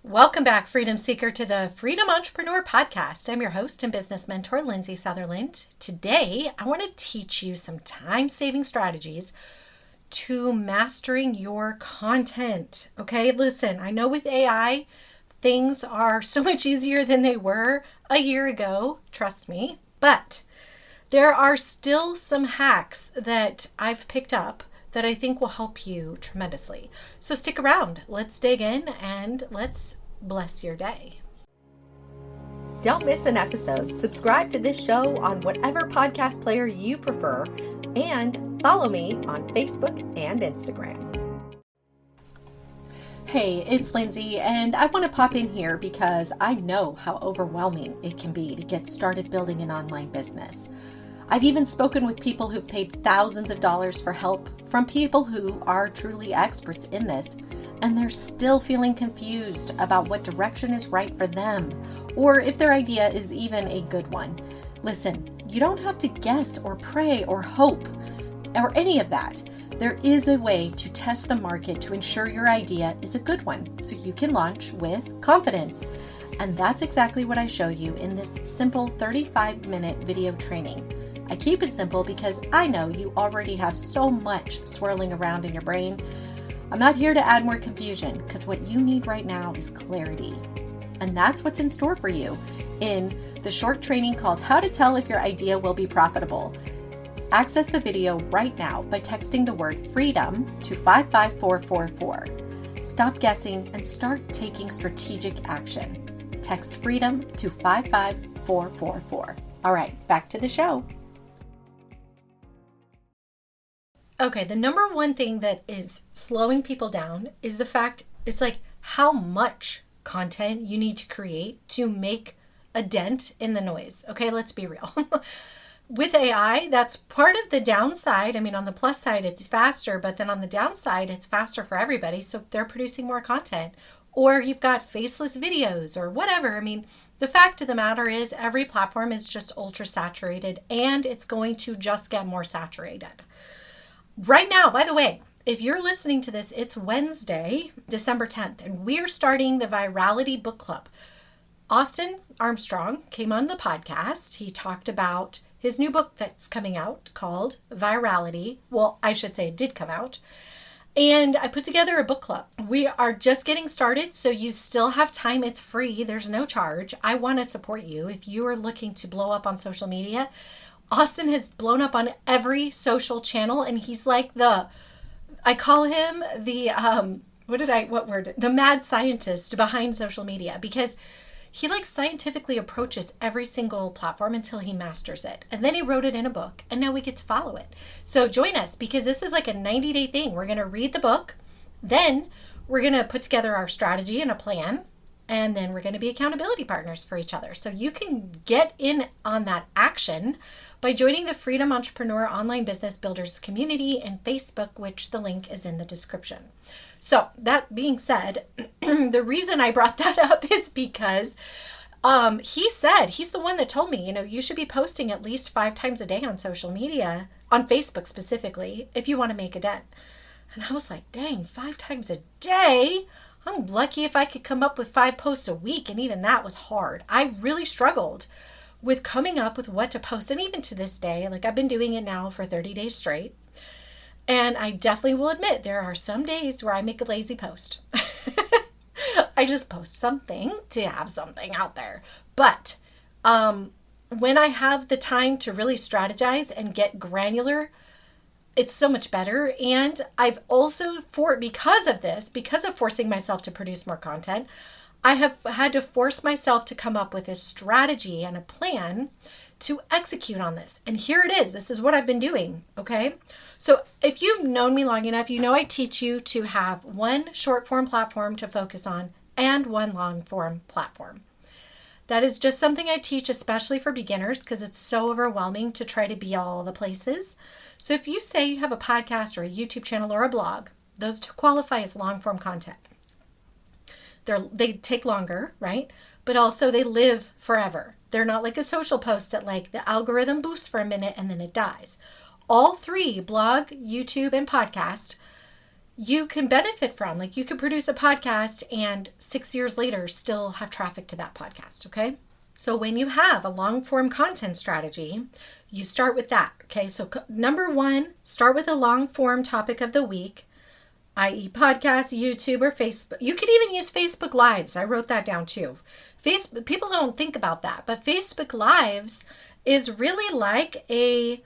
Welcome back, Freedom Seeker, to the Freedom Entrepreneur Podcast. I'm your host and business mentor, Lindsay Sutherland. Today, I want to teach you some time-saving strategies to mastering your content. Okay, listen, I know with AI, things are so much easier than they were a year ago, trust me, but there are still some hacks that I've picked up that I think will help you tremendously. So stick around. Let's dig in and let's bless your day. Don't miss an episode. Subscribe to this show on whatever podcast player you prefer and follow me on Facebook and Instagram. Hey, it's Lindsay, and I want to pop in here because I know how overwhelming it can be to get started building an online business. I've even spoken with people who've paid thousands of dollars for help from people who are truly experts in this, and they're still feeling confused about what direction is right for them, or if their idea is even a good one. Listen, you don't have to guess or pray or hope or any of that. There is a way to test the market to ensure your idea is a good one, so you can launch with confidence. And that's exactly what I show you in this simple 35-minute video training. I keep it simple because I know you already have so much swirling around in your brain. I'm not here to add more confusion because what you need right now is clarity. And that's what's in store for you in the short training called How to Tell If Your Idea Will Be Profitable. Access the video right now by texting the word FREEDOM to 55444. Stop guessing and start taking strategic action. Text FREEDOM to 55444. All right, back to the show. Okay, the number one thing that is slowing people down is the fact it's like how much content you need to create to make a dent in the noise. Okay, let's be real. With AI, that's part of the downside. I mean, on the plus side, it's faster, but then on the downside, it's faster for everybody. So they're producing more content, or you've got faceless videos or whatever. I mean, the fact of the matter is every platform is just ultra saturated, and it's going to just get more saturated. Right now, by the way, if you're listening to this, it's Wednesday, December 10th, and we're starting the Virality Book Club. Austin Armstrong came on the podcast. He talked about his new book that's coming out called Virality. Well, I should say it did come out. And I put together a book club. We are just getting started, so you still have time. It's free. There's no charge. I want to support you. If you are looking to blow up on social media, Austin has blown up on every social channel, and he's like I call him the, the mad scientist behind social media, because he scientifically approaches every single platform until he masters it. And then he wrote it in a book, and now we get to follow it. So join us, because this is like a 90-day thing. We're going to read the book, then we're going to put together our strategy and a plan, and then we're going to be accountability partners for each other. So you can get in on that action by joining the Freedom Entrepreneur Online Business Builders community in Facebook, which the link is in the description. So that being said, the reason I brought that up is because he said, he's the one that told me, you should be posting at least 5 times a day on social media, on Facebook specifically, if you want to make a dent. And I was like, dang, 5 times a day? I'm lucky if I could come up with 5 posts a week, and even that was hard. I really struggled with coming up with what to post, and even to this day, I've been doing it now for 30 days straight, and I definitely will admit there are some days where I make a lazy post. I just post something to have something out there. But when I have the time to really strategize and get granular, it's so much better. And I've also, because of forcing myself to produce more content, I have had to force myself to come up with a strategy and a plan to execute on this. And here it is. This is what I've been doing. Okay. So if you've known me long enough, I teach you to have one short form platform to focus on and one long form platform. That is just something I teach, especially for beginners, because it's so overwhelming to try to be all the places. So if you say you have a podcast or a YouTube channel or a blog, those qualify as long form content. They take longer, right? But also they live forever. They're not like a social post that the algorithm boosts for a minute and then it dies. All 3, blog, YouTube, and podcast, you can benefit from. Like you could produce a podcast and 6 years later still have traffic to that podcast, okay? So when you have a long form content strategy, you start with that, okay? So number one, start with a long form topic of the week, i.e. podcast, YouTube, or Facebook. You could even use Facebook Lives. I wrote that down too. Facebook, people don't think about that, but Facebook Lives is really like a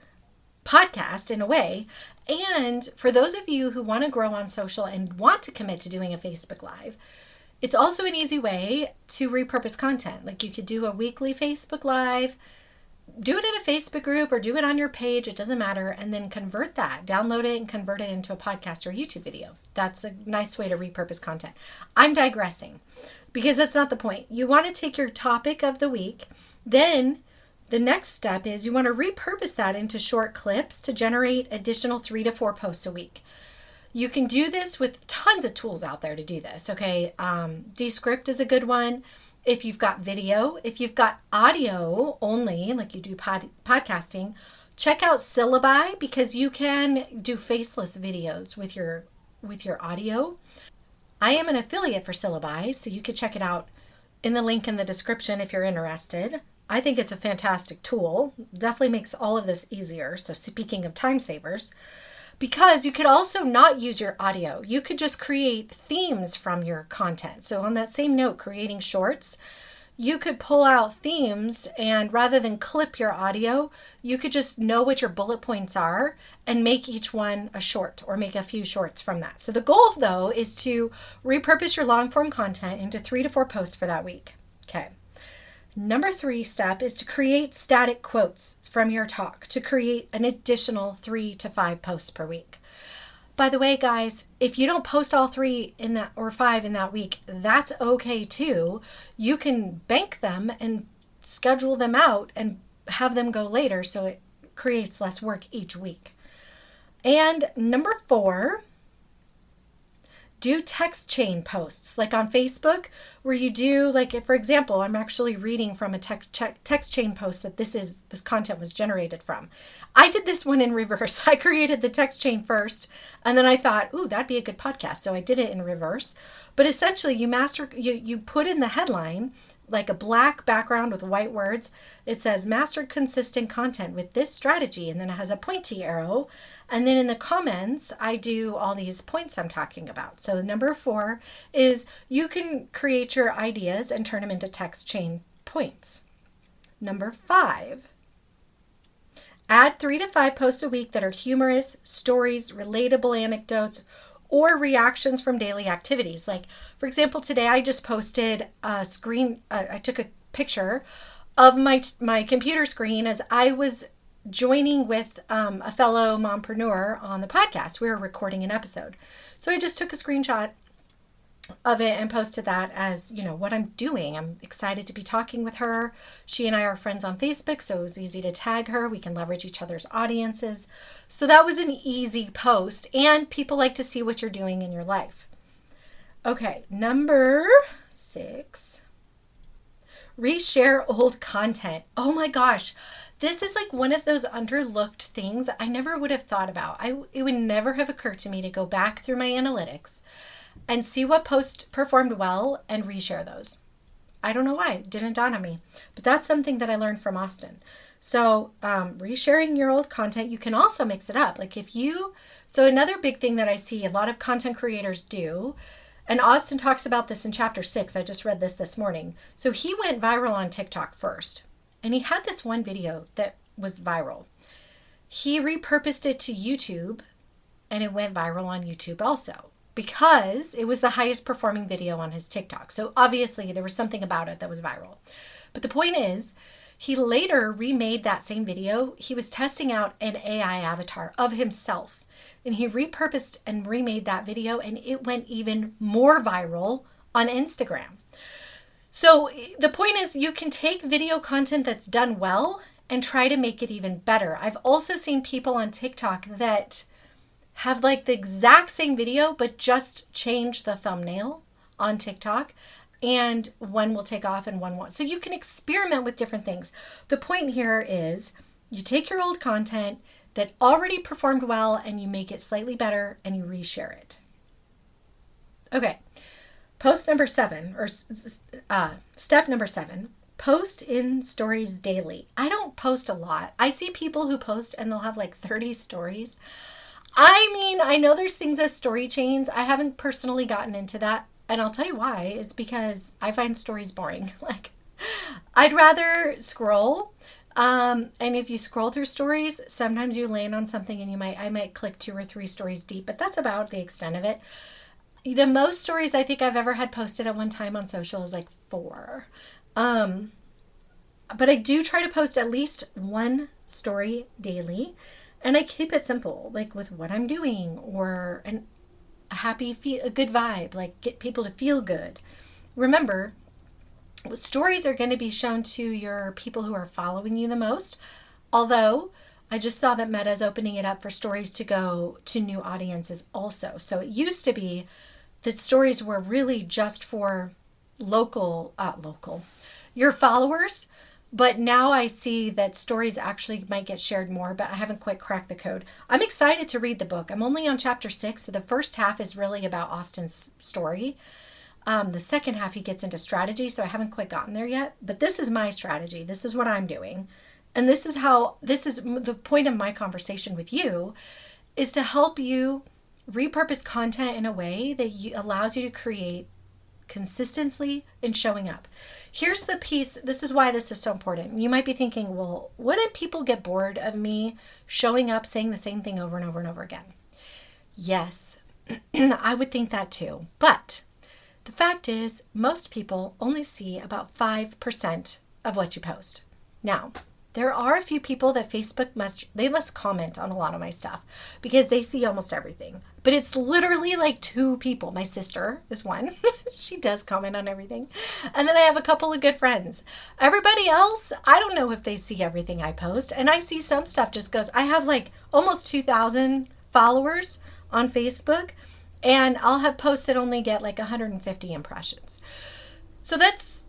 podcast in a way. And for those of you who want to grow on social and want to commit to doing a Facebook Live, it's also an easy way to repurpose content. Like you could do a weekly Facebook Live, do it in a Facebook group or do it on your page. It doesn't matter. And then convert that, download it and convert it into a podcast or YouTube video. That's a nice way to repurpose content. I'm digressing because that's not the point. You want to take your topic of the week, then the next step is you want to repurpose that into short clips to generate additional 3 to 4 posts a week. You can do this with tons of tools out there to do this, okay? Descript is a good one. If you've got video, if you've got audio only, like you do podcasting, check out Salesy because you can do faceless videos with your audio. I am an affiliate for Salesy, so you could check it out in the link in the description if you're interested. I think it's a fantastic tool. Definitely makes all of this easier. So speaking of time savers, because you could also not use your audio. You could just create themes from your content. So on that same note, creating shorts, you could pull out themes and rather than clip your audio, you could just know what your bullet points are and make each one a short or make a few shorts from that. So the goal though is to repurpose your long form content into 3 to 4 posts for that week. Okay. Number 3 step is to create static quotes from your talk to create an additional 3 to 5 posts per week. By the way, guys, if you don't post all 3 in that or 5 in that week, that's okay too. You can bank them and schedule them out and have them go later so it creates less work each week. And number 4, do text chain posts like on Facebook where you do like, if, for example, I'm actually reading from a text chain post that this content was generated from. I did this one in reverse. I created the text chain first and then I thought, ooh, that'd be a good podcast. So I did it in reverse. But essentially you put in the headline like a black background with white words. It says mastered consistent content with this strategy. And then it has a pointy arrow. And then in the comments, I do all these points I'm talking about. So number 4 is you can create your ideas and turn them into text chain points. Number 5, add 3 to 5 posts a week that are humorous, stories, relatable anecdotes, or reactions from daily activities. Like, for example, today I just posted a screen, I took a picture of my computer screen as I was joining with a fellow mompreneur on the podcast. We were recording an episode. So I just took a screenshot of it and posted that as, you know, what I'm doing. I'm excited to be talking with her. She and I are friends on Facebook, so it was easy to tag her. We can leverage each other's audiences. So that was an easy post, and people like to see what you're doing in your life. Okay, number 6, reshare old content. Oh my gosh. This is like one of those underlooked things I never would have thought about. It would never have occurred to me to go back through my analytics and see what posts performed well and reshare those. I don't know why. It didn't dawn on me. But that's something that I learned from Austin. So resharing your old content, you can also mix it up. Like so another big thing that I see a lot of content creators do, and Austin talks about this in chapter 6. I just read this morning. So he went viral on TikTok first. And he had this one video that was viral. He repurposed it to YouTube and it went viral on YouTube also because it was the highest performing video on his TikTok. So obviously there was something about it that was viral. But the point is, he later remade that same video. He was testing out an AI avatar of himself and he repurposed and remade that video and it went even more viral on Instagram. So the point is you can take video content that's done well and try to make it even better. I've also seen people on TikTok that have like the exact same video, but just change the thumbnail on TikTok and one will take off and one won't. So you can experiment with different things. The point here is you take your old content that already performed well and you make it slightly better and you reshare it. Okay. Post number 7, or step number 7, post in stories daily. I don't post a lot. I see people who post and they'll have like 30 stories. I mean, I know there's things as story chains. I haven't personally gotten into that. And I'll tell you why. It's because I find stories boring. Like, I'd rather scroll. And if you scroll through stories, sometimes you land on something and I might click 2 or 3 stories deep, but that's about the extent of it. The most stories I think I've ever had posted at one time on social is like 4. But I do try to post at least 1 story daily. And I keep it simple, like with what I'm doing or a good vibe, like get people to feel good. Remember, stories are going to be shown to your people who are following you the most. Although I just saw that Meta is opening it up for stories to go to new audiences also. So it used to be that stories were really just for your followers. But now I see that stories actually might get shared more, but I haven't quite cracked the code. I'm excited to read the book. I'm only on chapter 6. So the first half is really about Austin's story. The second half, he gets into strategy. So I haven't quite gotten there yet. But this is my strategy. This is what I'm doing. And this is the point of my conversation with you, is to help you repurpose content in a way that allows you to create consistency in showing up. Here's the piece. This is why this is so important. You might be thinking, well, wouldn't people get bored of me showing up saying the same thing over and over and over again? Yes, I would think that too. But the fact is, most people only see about 5% of what you post. Now, there are a few people that Facebook must comment on a lot of my stuff because they see almost everything. But it's literally like 2 people. My sister is one. She does comment on everything. And then I have a couple of good friends. Everybody else, I don't know if they see everything I post. And I see some stuff just goes, I have like almost 2,000 followers on Facebook. And I'll have posts that only get like 150 impressions. So that's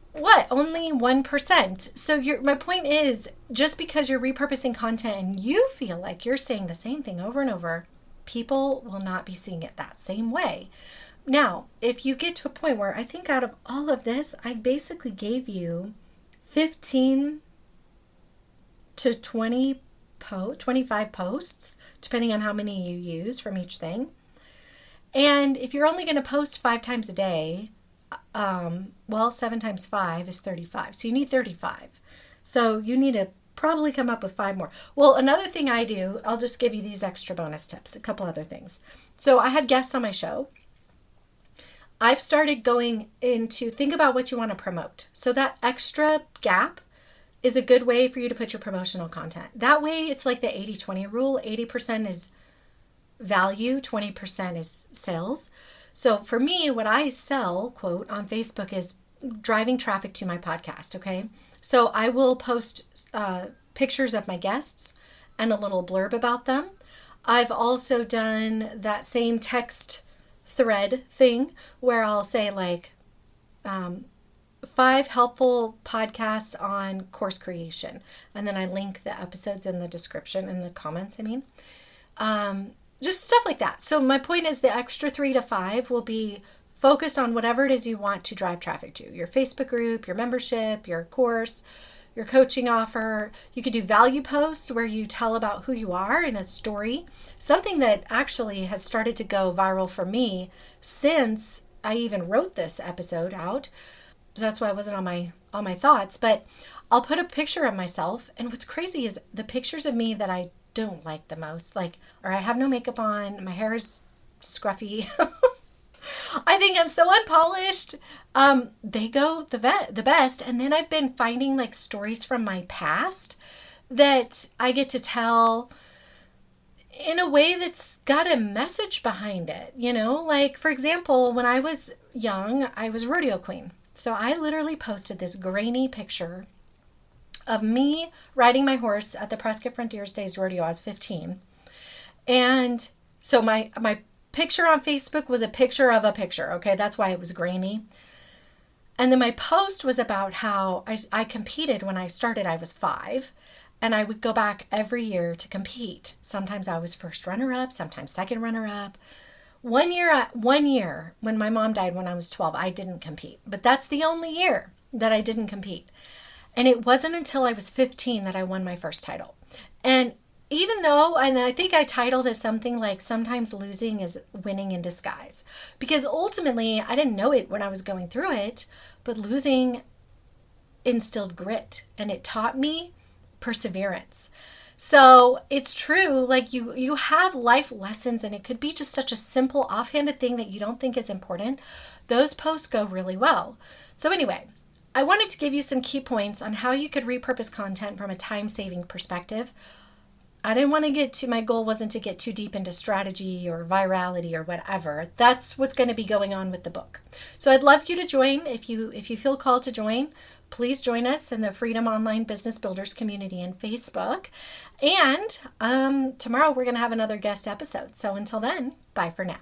only 1%. So my point is, just because you're repurposing content and you feel like you're saying the same thing over and over, people will not be seeing it that same way. Now, if you get to a point where I think out of all of this, I basically gave you 15 to 25 posts, depending on how many you use from each thing. And if you're only going to post 5 times a day, 7 times 5 is 35. So you need 35. So you need to probably come up with 5 more. Well, another thing I do, I'll just give you these extra bonus tips, a couple other things. So I have guests on my show. I've started going into think about what you want to promote. So that extra gap is a good way for you to put your promotional content. That way it's like the 80-20 rule. 80% is value, 20% is sales. So for me, what I sell, quote, on Facebook is driving traffic to my podcast, okay? So I will post pictures of my guests and a little blurb about them. I've also done that same text thread thing where I'll say like 5 helpful podcasts on course creation. And then I link the episodes in the description, in the comments, just stuff like that. So my point is the extra 3 to 5 will be focused on whatever it is you want to drive traffic to. Your Facebook group, your membership, your course, your coaching offer. You could do value posts where you tell about who you are in a story. Something that actually has started to go viral for me since I even wrote this episode out. So that's why I wasn't on my thoughts. But I'll put a picture of myself. And what's crazy is the pictures of me that I don't like the most, or I have no makeup on, my hair is scruffy. I think I'm so unpolished. They go the best. And then I've been finding like stories from my past that I get to tell in a way that's got a message behind it. Like for example, when I was young, I was a rodeo queen. So I literally posted this grainy picture of me riding my horse at the Prescott Frontiers Days Rodeo. I was 15. And so my picture on Facebook was a picture of a picture. Okay, that's why it was grainy. And then my post was about how I competed when I started. I was 5. And I would go back every year to compete. Sometimes I was first runner-up, sometimes second runner-up. One year when my mom died when I was 12, I didn't compete. But that's the only year that I didn't compete. And it wasn't until I was 15 that I won my first title. And even though, and I think I titled it something like sometimes losing is winning in disguise, because ultimately I didn't know it when I was going through it, but losing instilled grit and it taught me perseverance. So it's true, like you have life lessons, and it could be just such a simple offhanded thing that you don't think is important. Those posts go really well. So anyway, I wanted to give you some key points on how you could repurpose content from a time-saving perspective. I didn't want to my goal wasn't to get too deep into strategy or virality or whatever. That's what's going to be going on with the book. So I'd love you to join. If you feel called to join, please join us in the Freedom Online Business Builders community in Facebook. And tomorrow we're going to have another guest episode. So until then, bye for now.